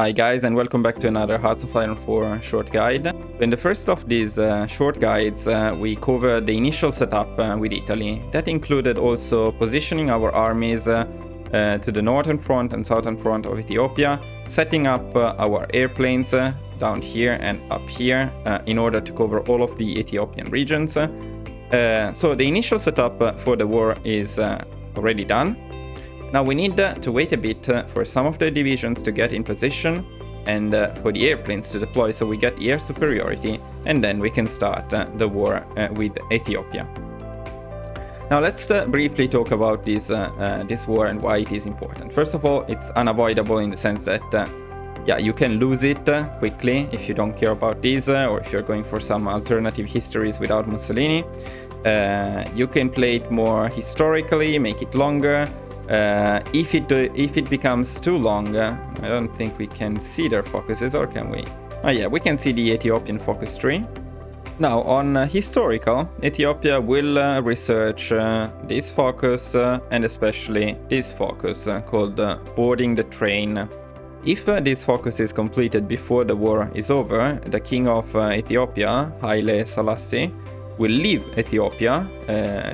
Hi guys, and welcome back to another Hearts of Iron 4 short guide. In the first of these short guides, we covered the initial setup with Italy. That included also positioning our armies to the northern front and southern front of Ethiopia, setting up our airplanes down here and up here in order to cover all of the Ethiopian regions. So the initial setup for the war is already done. Now we need to wait a bit for some of the divisions to get in position and for the airplanes to deploy so we get air superiority, and then we can start the war with Ethiopia. Now let's briefly talk about this war and why it is important. First of all, it's unavoidable in the sense that you can lose it quickly if you don't care about this or if you're going for some alternative histories without Mussolini. You can play it more historically, make it longer. If it becomes too long, I don't think we can see their focuses, or can we? Oh yeah, we can see the Ethiopian focus tree. Now on historical, Ethiopia will research this focus and especially this focus called boarding the train. If this focus is completed before the war is over, the king of Ethiopia, Haile Selassie, will leave Ethiopia,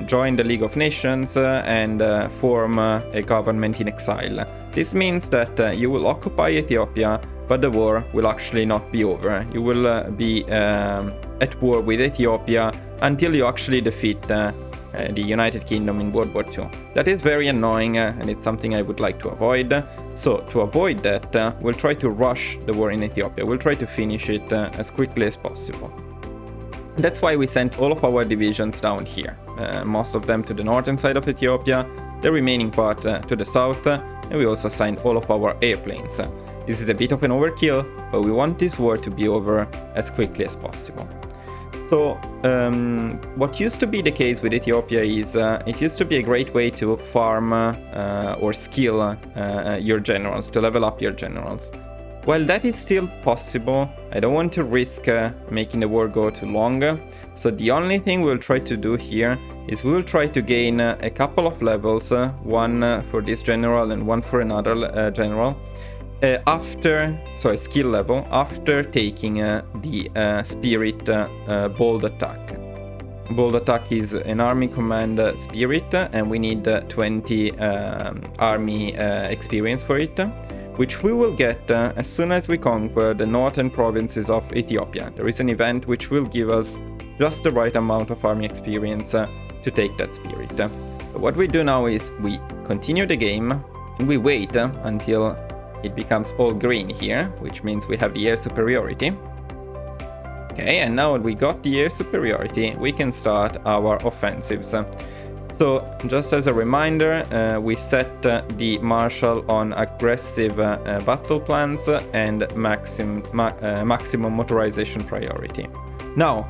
join the League of Nations and form a government in exile. This means that you will occupy Ethiopia, but the war will actually not be over. You will be at war with Ethiopia until you actually defeat the United Kingdom in World War II. That is very annoying and it's something I would like to avoid. So to avoid that, we'll try to rush the war in Ethiopia. We'll try to finish it as quickly as possible. That's why we sent all of our divisions down here, most of them to the northern side of Ethiopia, the remaining part to the south, and we also assigned all of our airplanes. This is a bit of an overkill, but we want this war to be over as quickly as possible. So, what used to be the case with Ethiopia is it used to be a great way to farm or skill your generals, to level up your generals. While that is still possible, I don't want to risk making the war go too long. So the only thing we'll try to do here is we'll try to gain a couple of levels, one for this general and one for another general, a skill level, after taking the Spirit Bold Attack. Bold Attack is an army command spirit, and we need 20 army experience for it, which we will get as soon as we conquer the northern provinces of Ethiopia. There is an event which will give us just the right amount of army experience to take that spirit. So what we do now is we continue the game and we wait until it becomes all green here, which means we have the air superiority. Okay, and now we got the air superiority, we can start our offensives. So, just as a reminder, we set the Marshal on aggressive battle plans and maximum motorization priority. Now,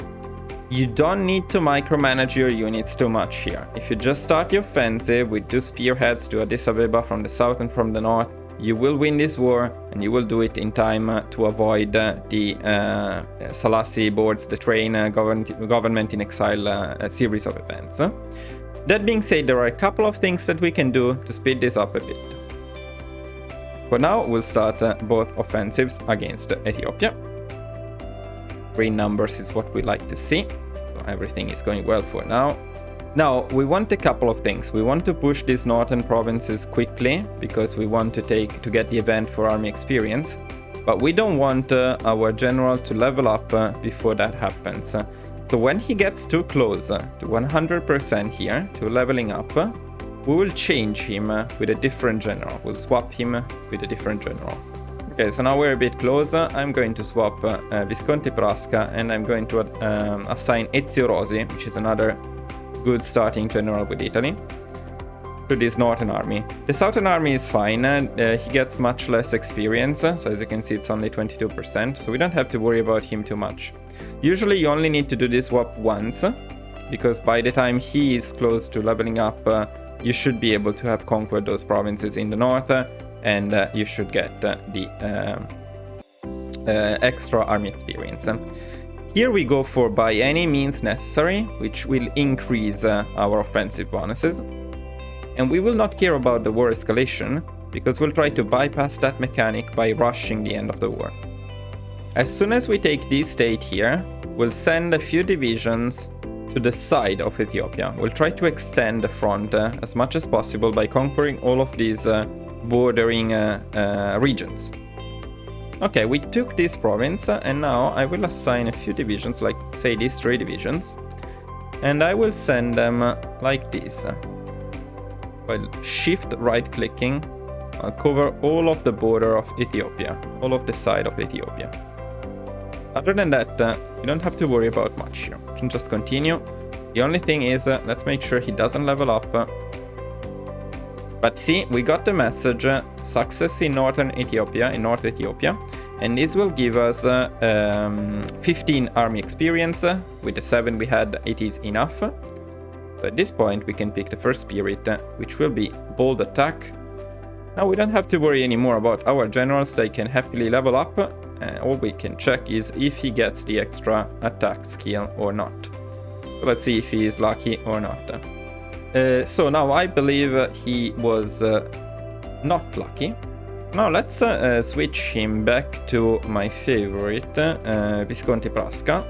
you don't need to micromanage your units too much here. If you just start the offensive with 2 spearheads to Addis Ababa from the south and from the north, you will win this war, and you will do it in time to avoid the Selassie boards the train government in exile series of events. That being said, there are a couple of things that we can do to speed this up a bit. For now, we'll start both offensives against Ethiopia. Green numbers is what we like to see, so everything is going well for now. Now, we want a couple of things. We want to push these northern provinces quickly, because we want to get the event for army experience, but we don't want our general to level up before that happens. So when he gets too close to 100% here, to leveling up, we will change him with a different general. We'll swap him with a different general. Okay, so now we're a bit closer. I'm going to swap Visconti Prasca, and I'm going to assign Ezio Rossi, which is another good starting general with Italy, to this northern army. The southern army is fine, he gets much less experience, so as you can see it's only 22%, so we don't have to worry about him too much. Usually you only need to do this swap once, because by the time he is close to leveling up, you should be able to have conquered those provinces in the north, and you should get the extra army experience. Here we go for by any means necessary, which will increase our offensive bonuses. And we will not care about the war escalation, because we'll try to bypass that mechanic by rushing the end of the war. As soon as we take this state here, we'll send a few divisions to the side of Ethiopia. We'll try to extend the front as much as possible by conquering all of these bordering regions. Okay, we took this province, and now I will assign a few divisions, like say these 3 divisions, and I will send them like this. While shift right clicking, I'll cover all of the border of Ethiopia, all of the side of Ethiopia. Other than that, you don't have to worry about much here. You can just continue. The only thing is, let's make sure he doesn't level up. But see, we got the message, success in northern Ethiopia, in North Ethiopia, and this will give us 15 army experience. With the 7 we had, it is enough. So at this point we can pick the first spirit, which will be bold attack. Now we don't have to worry anymore about our generals, they can happily level up. All we can check is if he gets the extra attack skill or not. So let's see if he is lucky or not. So now I believe he was not lucky. Now let's switch him back to my favorite, Visconti Prasca.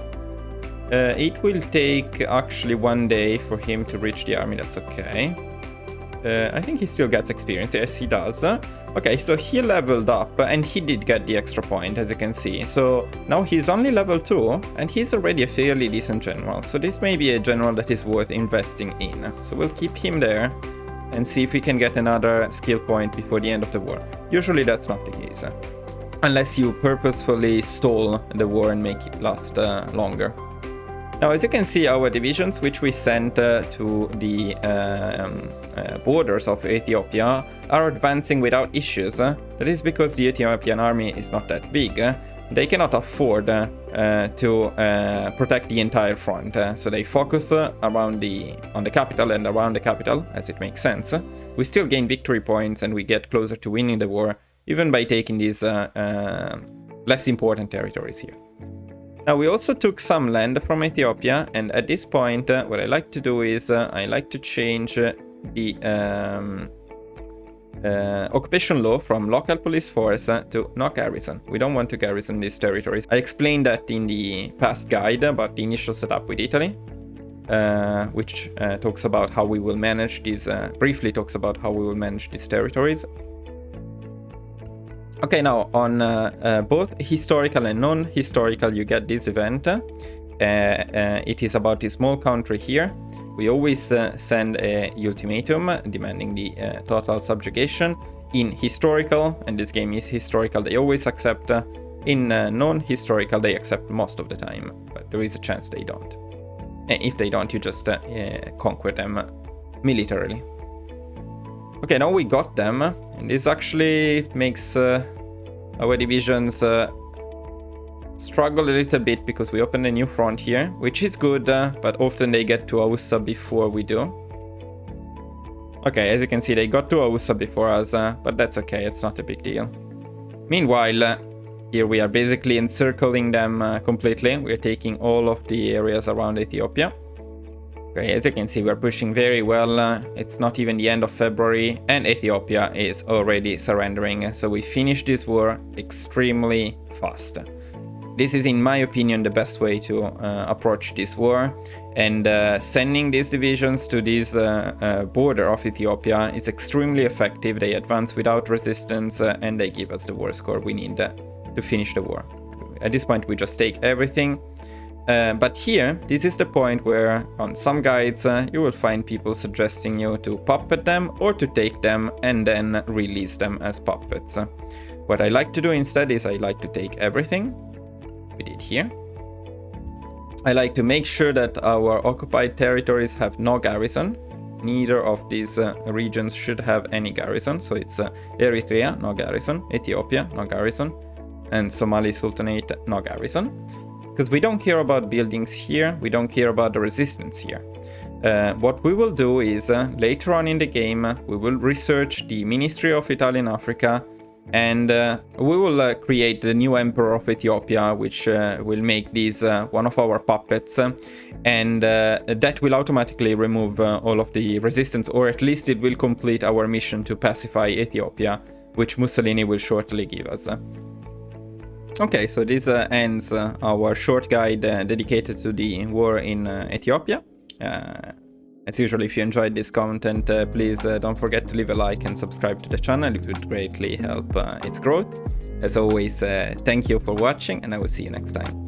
It will take actually 1 day for him to reach the army, that's okay. I think he still gets experience, yes he does. Okay, so he leveled up and he did get the extra point, as you can see. So now he's only level 2 and he's already a fairly decent general. So this may be a general that is worth investing in. So we'll keep him there and see if we can get another skill point before the end of the war. Usually that's not the case, unless you purposefully stall the war and make it last longer. Now, as you can see, our divisions, which we sent to the borders of Ethiopia, are advancing without issues. That is because the Ethiopian army is not that big. They cannot afford to protect the entire front, so they focus on the capital and around the capital, as it makes sense. We still gain victory points and we get closer to winning the war, even by taking these less important territories here. Now we also took some land from Ethiopia, and at this point what I like to do is I like to change the occupation law from local police force to not garrison. We don't want to garrison these territories. I explained that in the past guide about the initial setup with Italy, which talks about how we will manage these, briefly talks about how we will manage these territories. Okay, now on both historical and non-historical you get this event. It is about a small country here. We always send a ultimatum demanding the total subjugation. In historical, and this game is historical, they always accept. In non-historical they accept most of the time, but there is a chance they don't. And if they don't, you just conquer them militarily. Okay, now we got them, and this actually makes our divisions struggle a little bit because we opened a new front here, which is good, but often they get to Aussa before we do. Okay, as you can see, they got to Aussa before us, but that's okay, it's not a big deal. Meanwhile, here we are basically encircling them completely. We're taking all of the areas around Ethiopia. Okay, as you can see, we're pushing very well. It's not even the end of February and Ethiopia is already surrendering. So we finished this war extremely fast. This is, in my opinion, the best way to approach this war. And sending these divisions to this border of Ethiopia is extremely effective. They advance without resistance and they give us the war score we need to finish the war. At this point, we just take everything. But here, this is the point where on some guides you will find people suggesting you to puppet them or to take them and then release them as puppets. What I like to do instead is I like to take everything. We did here. I like to make sure that our occupied territories have no garrison. Neither of these regions should have any garrison. So it's Eritrea, no garrison, Ethiopia, no garrison, and Somali Sultanate, no garrison. Because we don't care about buildings here, we don't care about the resistance here. What we will do is, later on in the game, we will research the Ministry of Italian Africa, and we will create the new Emperor of Ethiopia, which will make this one of our puppets, and that will automatically remove all of the resistance, or at least it will complete our mission to pacify Ethiopia which Mussolini will shortly give us. Okay, so this ends our short guide dedicated to the war in Ethiopia. As usual, if you enjoyed this content, please don't forget to leave a like and subscribe to the channel. It would greatly help its growth. As always, thank you for watching, and I will see you next time.